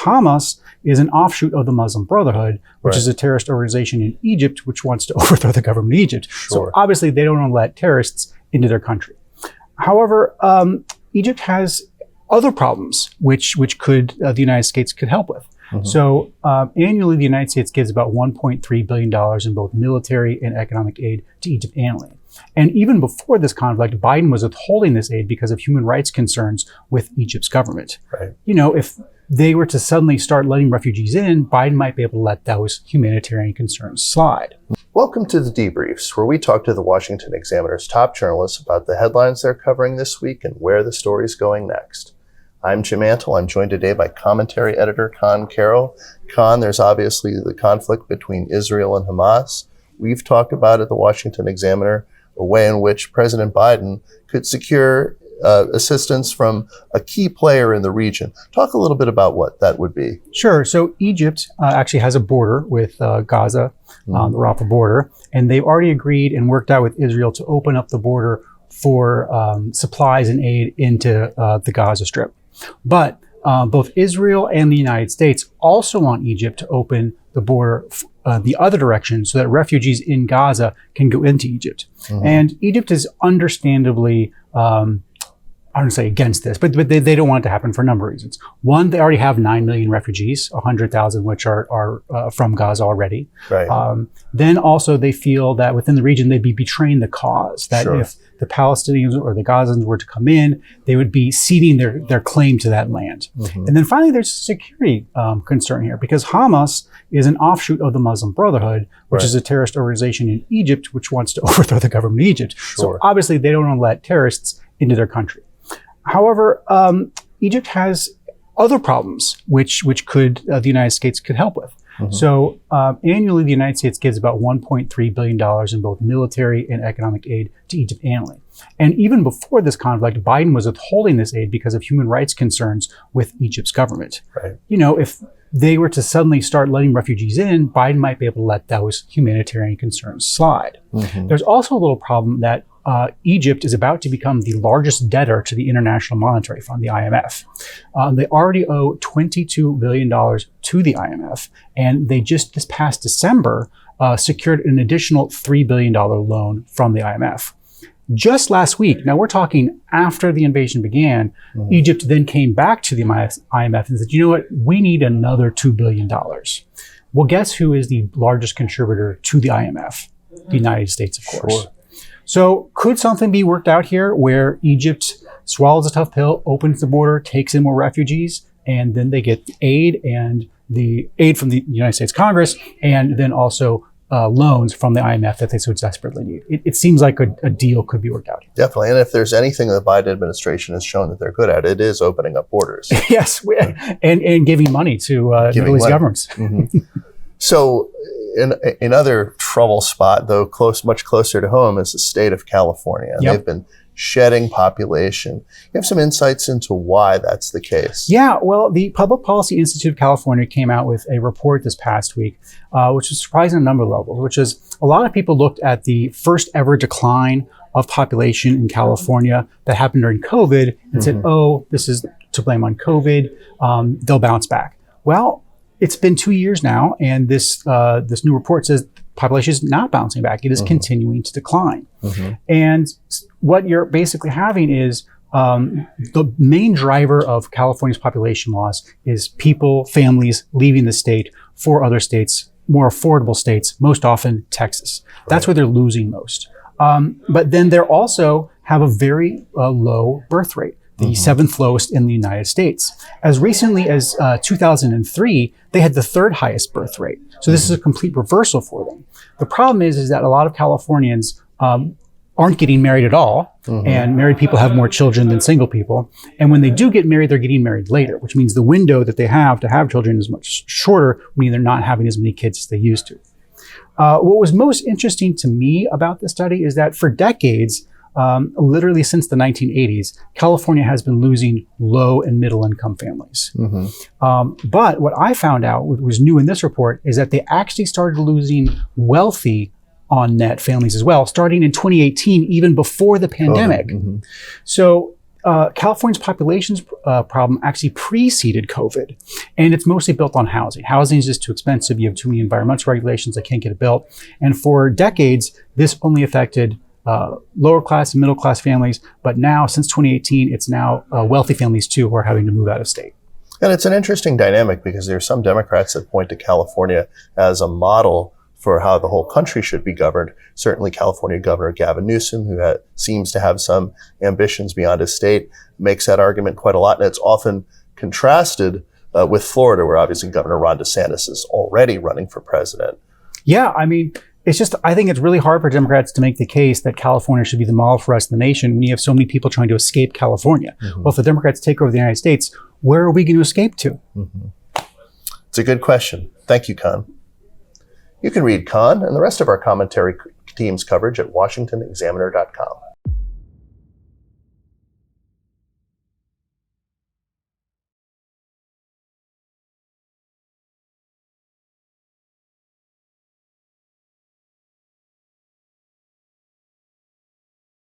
Hamas is an offshoot of the Muslim Brotherhood, which is a terrorist organization in Egypt, which wants to overthrow the government of Egypt. So obviously they don't want to let terrorists into their country. However, Egypt has other problems which could the United States could help with. So annually, the United States gives about $1.3 billion in both military and economic aid to Egypt annually. And even before this conflict, Biden was withholding this aid because of human rights concerns with Egypt's government. You know, if they were to suddenly start letting refugees in, Biden might be able to let those humanitarian concerns slide. Welcome to the Debriefs, where we talk to the Washington Examiner's top journalists about the headlines they're covering this week and where the story's going next. I'm Jim Antle. I'm joined today by commentary editor Conn Carroll. Conn, there's obviously the conflict between Israel and Hamas. We've talked about at the Washington Examiner a way in which President Biden could secure assistance from a key player in the region. Talk a little bit about what that would be. Sure. So Egypt actually has a border with Gaza, the Rafah border, and they've already agreed and worked out with Israel to open up the border for supplies and aid into the Gaza Strip. But both Israel and the United States also want Egypt to open the border the other direction so that refugees in Gaza can go into Egypt. And Egypt is understandably, I don't say against this, but they don't want it to happen for a number of reasons. One, they already have 9 million refugees, 100,000 which are from Gaza already. Then also they feel that within the region they'd be betraying the cause, that if the Palestinians or the Gazans were to come in, they would be ceding their claim to that land. And then finally there's a security concern here, because Hamas is an offshoot of the Muslim Brotherhood, which is a terrorist organization in Egypt, which wants to overthrow the government of Egypt. So obviously they don't want to let terrorists into their country. However, Egypt has other problems which could the United States could help with. So annually, the United States gives about $1.3 billion in both military and economic aid to Egypt annually. And even before this conflict, Biden was withholding this aid because of human rights concerns with Egypt's government. You know, if they were to suddenly start letting refugees in, Biden might be able to let those humanitarian concerns slide. There's also a little problem that Egypt is about to become the largest debtor to the International Monetary Fund, the IMF. They already owe $22 billion to the IMF, and they just this past December secured an additional $3 billion loan from the IMF. Just last week, now we're talking after the invasion began, Egypt then came back to the IMF and said, you know what, we need another $2 billion. Well, guess who is the largest contributor to the IMF? The United States, of course. So could something be worked out here where Egypt swallows a tough pill, opens the border, takes in more refugees, and then they get aid and the aid from the United States Congress, and then also loans from the IMF that they so desperately need? It seems like a deal could be worked out here. Definitely. And if there's anything the Biden administration has shown that they're good at, it is opening up borders. Yes, and giving money to Middle East governments. So another trouble spot, though much closer to home, is the state of California. They've been shedding population. You have some insights into why that's the case. Yeah, well, the Public Policy Institute of California came out with a report this past week, which was surprising on a number of levels, which is a lot of people looked at the first ever decline of population in California that happened during COVID and said, oh, this is to blame on COVID. They'll bounce back. Well, it's been 2 years now, and this new report says population is not bouncing back. It is continuing to decline. And what you're basically having is the main driver of California's population loss is families leaving the state for other states, more affordable states, most often Texas. That's where they're losing most. But then they also have a very low birth rate, the seventh lowest in the United States. As recently as 2003, they had the third highest birth rate. So this is a complete reversal for them. The problem is that a lot of Californians aren't getting married at all, and married people have more children than single people. And when they do get married, they're getting married later, which means the window that they have to have children is much shorter, meaning they're not having as many kids as they used to. What was most interesting to me about this study is that for decades, literally since the 1980s, California has been losing low and middle income families. But what I found out, what was new in this report, is that they actually started losing wealthy on net families as well, starting in 2018, even before the pandemic. So California's population problem actually preceded COVID, and it's mostly built on housing. Housing is just too expensive. You have too many environmental regulations that can't get it built. And for decades, this only affected lower class and middle class families. But now, since 2018, it's now wealthy families too who are having to move out of state. And it's an interesting dynamic because there are some Democrats that point to California as a model for how the whole country should be governed. Certainly California Governor Gavin Newsom, who seems to have some ambitions beyond his state, makes that argument quite a lot. And it's often contrasted with Florida, where obviously Governor Ron DeSantis is already running for president. Yeah, I mean, I think it's really hard for Democrats to make the case that California should be the model for us in the nation when you have so many people trying to escape California. Mm-hmm. Well, if the Democrats take over the United States, where are we going to escape to? Mm-hmm. It's a good question. Thank you, Conn. You can read Conn and the rest of our commentary team's coverage at washingtonexaminer.com.